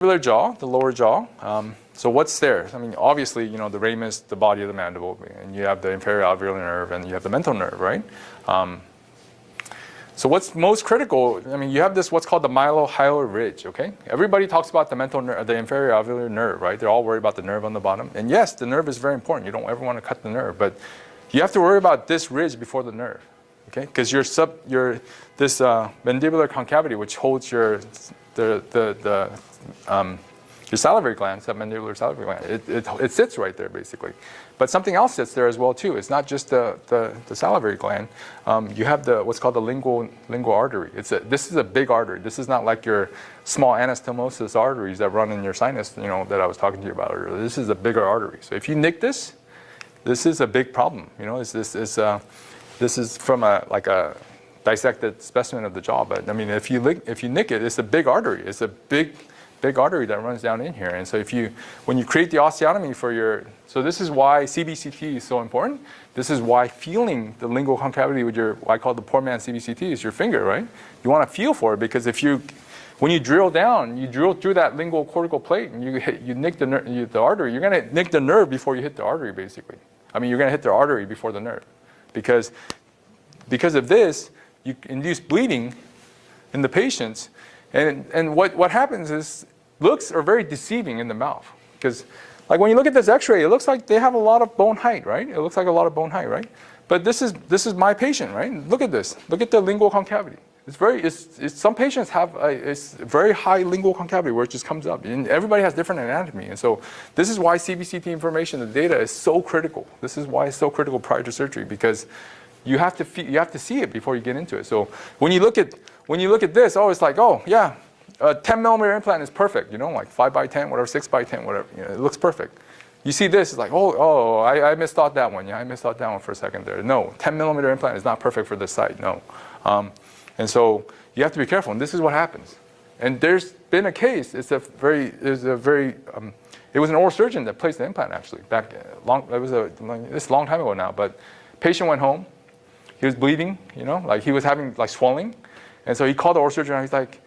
mandibular jaw, the lower jaw. So what's there? I mean, obviously, you know, the ramus, the body of the mandible, and you have the inferior alveolar nerve, and you have the mental nerve, right? So what's most critical? I mean, you have this what's called the mylohyoid ridge. Okay, everybody talks about the mental nerve, the inferior alveolar nerve, right? They're all worried about the nerve on the bottom, and yes, the nerve is very important. You don't ever want to cut the nerve, but you have to worry about this ridge before the nerve. Okay, because this mandibular concavity, which holds your salivary glands, that mandibular salivary gland, it sits right there basically. But something else sits there as well too. It's not just the salivary gland. You have what's called the lingual artery. This is a big artery. This is not like your small anastomosis arteries that run in your sinus, you know, that I was talking to you about earlier. This is a bigger artery. So if you nick this is a big problem. You know, this is from a dissected specimen of the jaw. But I mean, if you nick it, it's a big artery. It's a big artery that runs down in here. And so when you create the osteotomy so this is why CBCT is so important. This is why feeling the lingual concavity with what I call the poor man's CBCT is your finger, right? You want to feel for it because when you drill down, you drill through that lingual cortical plate and you nick the artery, you're going to nick the nerve before you hit the artery basically. I mean, you're going to hit the artery before the nerve. Because of this, you induce bleeding in the patients. And what happens is looks are very deceiving in the mouth. Because like when you look at this x-ray, it looks like they have a lot of bone height, right? It looks like a lot of bone height, right? But this is my patient, right? Look at this. Look at the lingual concavity. Some patients have a very high lingual concavity where it just comes up. And everybody has different anatomy. And so this is why CBCT information, the data is so critical. This is why it's so critical prior to surgery because you have to see it before you get into it. So when you look at this, it's like, oh yeah, a 10 millimeter implant is perfect. You know, like 5x10, whatever, 6x10, whatever. You know, it looks perfect. You see this, it's like, I misthought that one. Yeah, I misthought that one for a second there. No, 10 millimeter implant is not perfect for this site. No. And so you have to be careful, and this is what happens. And there's been a case. It was an oral surgeon that placed the implant actually it's a long time ago now. But patient went home. He was bleeding, you know, like he was having like swelling, and so he called the oral surgeon. And he's like,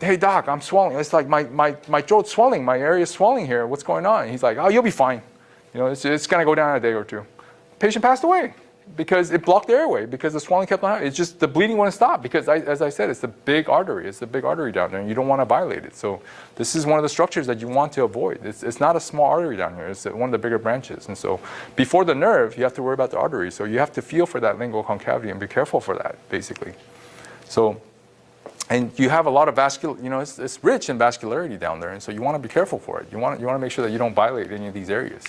"Hey doc, I'm swelling. It's like my throat's swelling. My area's swelling here. What's going on?" And he's like, "Oh, you'll be fine. You know, it's gonna go down in a day or two." Patient passed away. Because it blocked the airway, because the swelling kept on happening. It's just the bleeding wouldn't stop because, as I said, it's a big artery. It's a big artery down there, and you don't want to violate it. So this is one of the structures that you want to avoid. It's not a small artery down here. It's one of the bigger branches. And so before the nerve, you have to worry about the artery. So you have to feel for that lingual concavity and be careful for that, basically. So, and you have a lot of vascular, you know, it's rich in vascularity down there, and so you want to be careful for it. You want to make sure that you don't violate any of these areas.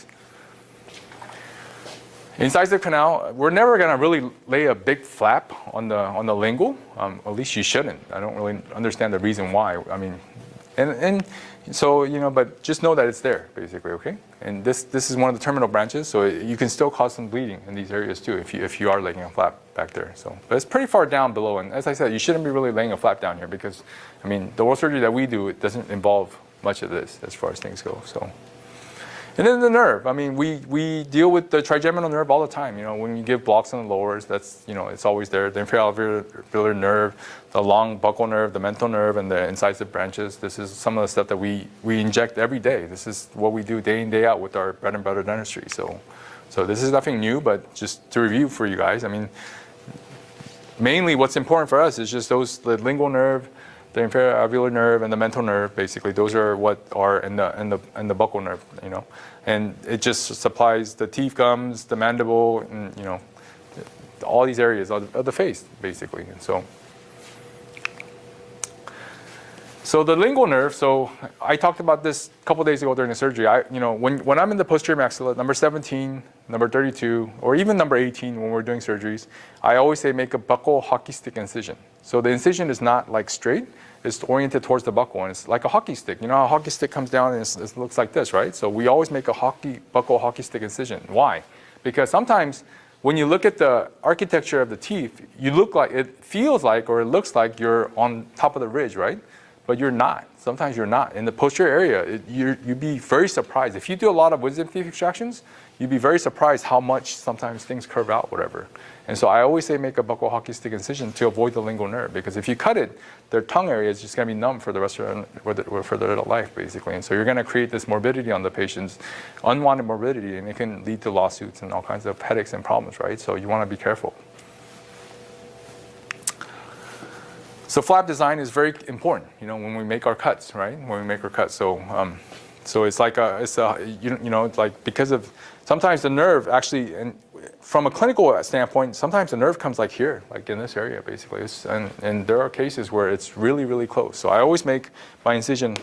Inside the canal, we're never going to really lay a big flap on the lingual. At least you shouldn't. I don't really understand the reason why. I mean, and so, you know, but just know that it's there, basically, okay? And this is one of the terminal branches, so you can still cause some bleeding in these areas too if you are laying a flap back there. So, but it's pretty far down below, and as I said, you shouldn't be really laying a flap down here because, I mean, the oral surgery that we do, it doesn't involve much of this as far as things go. So. And then the nerve. I mean, we deal with the trigeminal nerve all the time. You know, when you give blocks on the lowers, that's, you know, it's always there. The inferior alveolar nerve, the long buccal nerve, the mental nerve, and the incisive branches. This is some of the stuff that we inject every day. This is what we do day in, day out with our bread and butter dentistry. So this is nothing new, but just to review for you guys, I mean, mainly what's important for us is just the lingual nerve, the inferior alveolar nerve, and the mental nerve. Basically, those are what are in the buccal nerve, you know, and it just supplies the teeth, gums, the mandible, and, you know, all these areas of the face, basically. And so the lingual nerve. So I talked about this a couple days ago during the surgery. When I'm in the posterior maxilla, number 17, number 32, or even number 18 when we're doing surgeries, I always say make a buccal hockey stick incision. So the incision is not like straight, it's oriented towards the buccal, and it's like a hockey stick. You know how a hockey stick comes down and it looks like this, right? So we always make a buccal hockey stick incision. Why? Because sometimes when you look at the architecture of the teeth, it feels like or it looks like you're on top of the ridge, right? but you're not. Sometimes you're not. In the posterior area, you'd be very surprised. If you do a lot of wisdom teeth extractions, you'd be very surprised how much sometimes things curve out, whatever. And so I always say make a buccal hockey stick incision to avoid the lingual nerve, because if you cut it, their tongue area is just going to be numb for the rest of for their life, basically. And so you're going to create this morbidity on the patients, unwanted morbidity, and it can lead to lawsuits and all kinds of headaches and problems, right? So you want to be careful. So flap design is very important, when we make our cuts, right? When we make our cuts. So, so it's like it's like because of sometimes the nerve actually, and from a clinical standpoint, sometimes the nerve comes like here, like in this area, basically. And there are cases where it's really, really close. So I always make my incision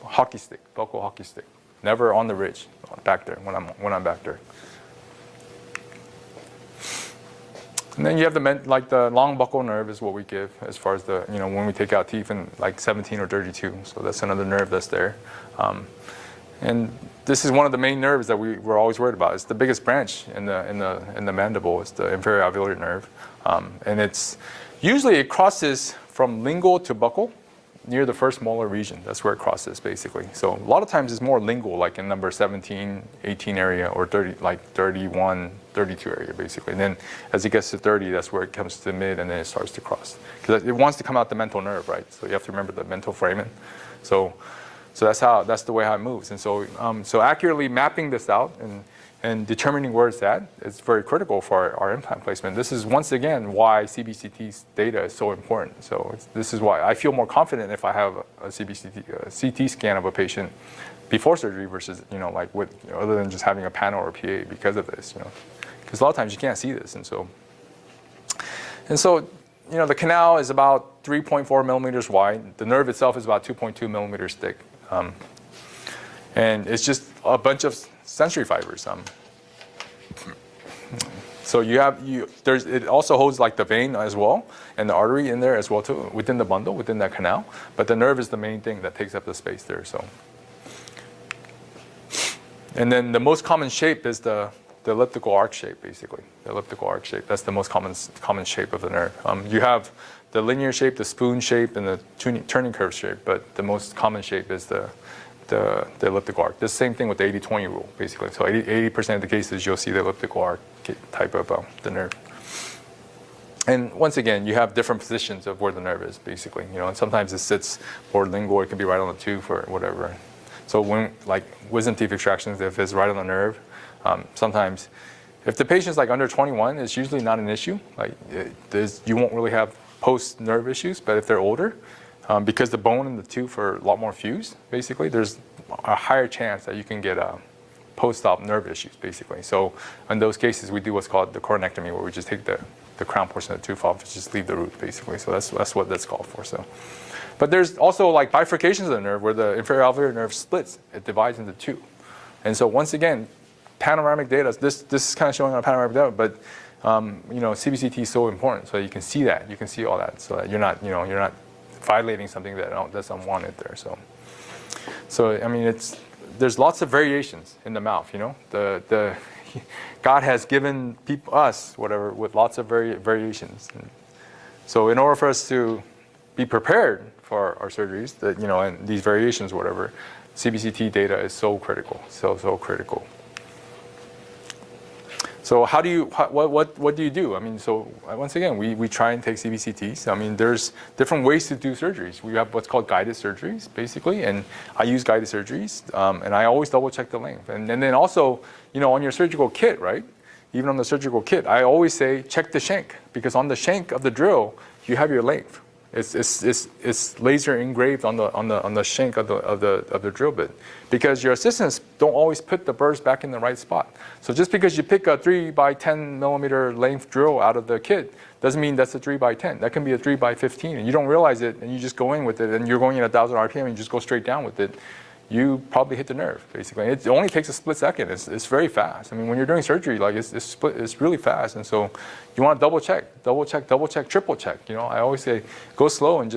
hockey stick, buccal hockey stick, never on the ridge, back there when I'm back there. And then you have the long buccal nerve is what we give as far as the, when we take out teeth in like 17 or 32. So that's another nerve that's there. And this is one of the main nerves that we're always worried about. It's the biggest branch in the mandible. It's the inferior alveolar nerve. And it crosses from lingual to buccal near the first molar region. That's where it crosses, basically. So a lot of times it's more lingual, like in number 17, 18 area, or 30, like 31, 32 area, basically. And then as it gets to 30, that's where it comes to the mid, and then it starts to cross. Because it wants to come out the mental nerve, right? So you have to remember the mental foramen. So that's the way how it moves. And so so accurately mapping this out and determining where it's at is very critical for our implant placement. This is once again why CBCT's data is so important. So this is why I feel more confident if I have a CT scan of a patient before surgery versus like with other than just having a panel or a PA because of this. Because a lot of times you can't see this, and so the canal is about 3.4 millimeters wide. The nerve itself is about 2.2 millimeters thick. And it's just a bunch of sensory fibers. So it also holds like the vein as well, and the artery in there as well too, within the bundle, within that canal. But the nerve is the main thing that takes up the space there. So, and then the most common shape is the elliptical arc shape, basically. The elliptical arc shape. That's the most common shape of the nerve. You have the linear shape, the spoon shape, and the turning curve shape, but the most common shape is the elliptical arc. The same thing with the 80-20 rule, basically. So 80% of the cases, you'll see the elliptical arc type of the nerve. And once again, you have different positions of where the nerve is, basically. And sometimes it sits more lingual, it can be right on the tooth or whatever. So when, like wisdom teeth extractions, if it's right on the nerve, sometimes, if the patient's like under 21, it's usually not an issue. Like you won't really have post-nerve issues, but if they're older, because the bone and the tooth are a lot more fused, basically, there's a higher chance that you can get post-op nerve issues, basically. So in those cases, we do what's called the coronectomy, where we just take the crown portion of the tooth off and just leave the root, basically. So that's what that's called for. So, but there's also like bifurcations of the nerve where the inferior alveolar nerve splits. It divides into two. And so once again, panoramic data, this is kind of showing on panoramic data, but CBCT is so important, so you can see that, you can see all that, so that you're not violating something that's unwanted there. So I mean, there's lots of variations in the mouth. God has given us whatever with lots of variations. And so in order for us to be prepared for our surgeries, and these variations, whatever, CBCT data is so critical, so critical. So what do you do? I mean, so once again, we try and take CBCTs. I mean, there's different ways to do surgeries. We have what's called guided surgeries, basically, and I use guided surgeries, and I always double check the length. And then also, on your surgical kit, right? Even on the surgical kit, I always say check the shank, because on the shank of the drill, you have your length. It's laser engraved on the shank of the drill bit, because your assistants don't always put the burrs back in the right spot. So just because you pick a 3 by 10 millimeter length drill out of the kit doesn't mean that's a 3 by 10. That can be a 3 by 15, and you don't realize it, and you just go in with it, and you're going at 1,000 RPM, and you just go straight down with it. You probably hit the nerve, basically. It only takes a split second. It's very fast. I mean, when you're doing surgery, like it's really fast, and so you want to double check, triple check. I always say go slow and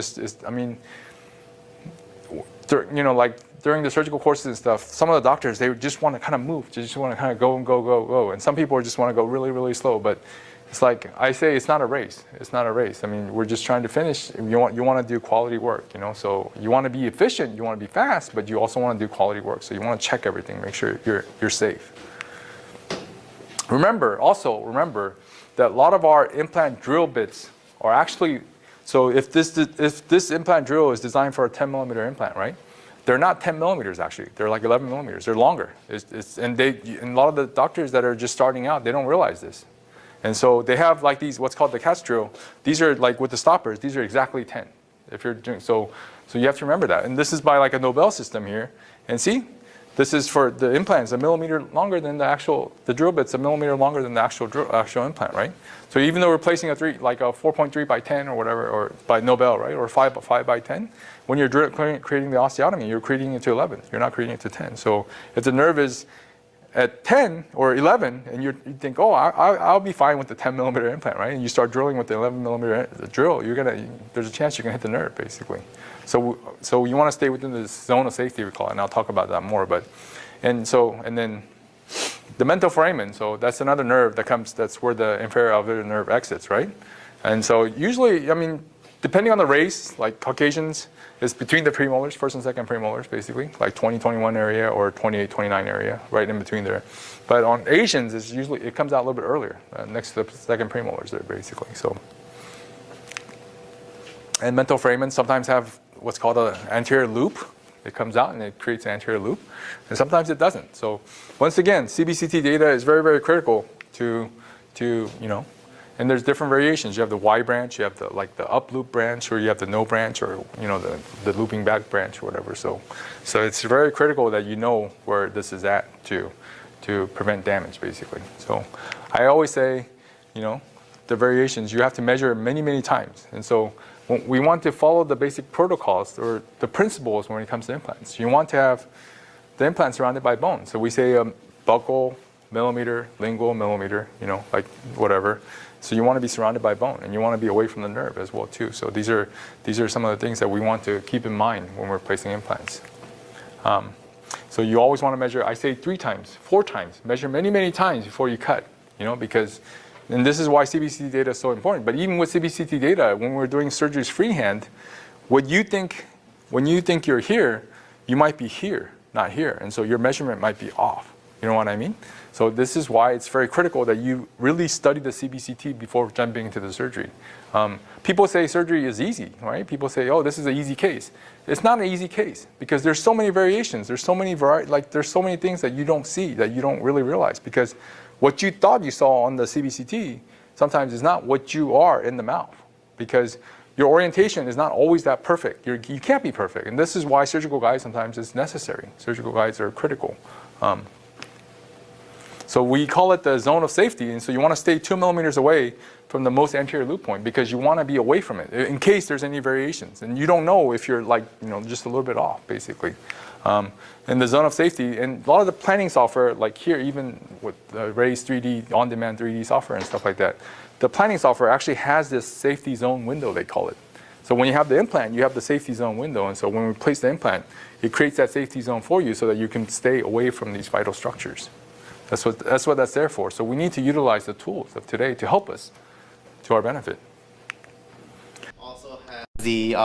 like during the surgical courses and stuff, some of the doctors, they just want to kind of move, they just want to kind of go and go, and some people just want to go really, really slow. But It's like I say, it's not a race. It's not a race. I mean, we're just trying to finish. You want to do quality work, you know. So you want to be efficient, you want to be fast, but you also want to do quality work. So you want to check everything, make sure you're safe. Remember that a lot of our implant drill bits are actually. So if this implant drill is designed for a 10 millimeter implant, right? They're not 10 millimeters actually. They're like 11 millimeters. They're longer. And a lot of the doctors that are just starting out, they don't realize this. And so they have like these, what's called the catch drill. These are like with the stoppers, these are exactly 10. If you're doing, so you have to remember that. And this is by like a Nobel system here. And see, this is for the implants, a millimeter longer than the drill bit's a millimeter longer than the actual implant, right? So even though we're placing like a 4.3 by 10 or whatever, or by Nobel, right? Or 5 by 10, when you're creating the osteotomy, you're creating it to 11. You're not creating it to 10. So if the nerve is at 10 or 11, and you think, oh, I'll be fine with the 10 millimeter implant, right? And you start drilling with the 11 millimeter drill, there's a chance you're gonna hit the nerve, basically. So you want to stay within the zone of safety, we call it, and I'll talk about that more. And then the mental foramen. So that's another nerve that's where the inferior alveolar nerve exits, right? And so usually, I mean, depending on the race, like Caucasians, it's between the premolars, first and second premolars, basically, like 20, 21 area or 28, 29 area, right in between there. But on Asians, it comes out a little bit earlier, next to the second premolars there, basically. So, and mental foramen sometimes have what's called an anterior loop. It comes out and it creates an anterior loop, and sometimes it doesn't. So, once again, CBCT data is very, very critical to and there's different variations. You have the Y branch, you have the up loop branch, or you have the no branch, or the looping back branch, or whatever. So it's very critical that you know where this is at to prevent damage, basically. So I always say, the variations you have to measure many, many times, and so we want to follow the basic protocols or the principles when it comes to implants. You want to have the implant surrounded by bone. So we say buccal, millimeter, lingual, millimeter, like whatever. So you want to be surrounded by bone, and you want to be away from the nerve as well too. So these are some of the things that we want to keep in mind when we're placing implants. So you always want to measure. I say 3 times, 4 times. Measure many, many times before you cut. Because, and this is why CBCT data is so important. But even with CBCT data, when we're doing surgeries freehand, when you think you're here, you might be here, not here, and so your measurement might be off. You know what I mean? So this is why it's very critical that you really study the CBCT before jumping into the surgery. People say surgery is easy, right? People say, oh, this is an easy case. It's not an easy case because there's so many variations. There's so many there's so many things that you don't see, that you don't really realize, because what you thought you saw on the CBCT sometimes is not what you are in the mouth, because your orientation is not always that perfect. You can't be perfect, and this is why surgical guides sometimes is necessary. Surgical guides are critical. So we call it the zone of safety, and so you want to stay 2 millimeters away from the most anterior loop point because you want to be away from it in case there's any variations, and you don't know if you're just a little bit off, basically. In the zone of safety, and a lot of the planning software, like here, even with the Ray's 3D, on-demand 3D software and stuff like that, the planning software actually has this safety zone window, they call it. So when you have the implant, you have the safety zone window, and so when we place the implant, it creates that safety zone for you so that you can stay away from these vital structures. That's what that's there for. So we need to utilize the tools of today to help us to our benefit. Also has the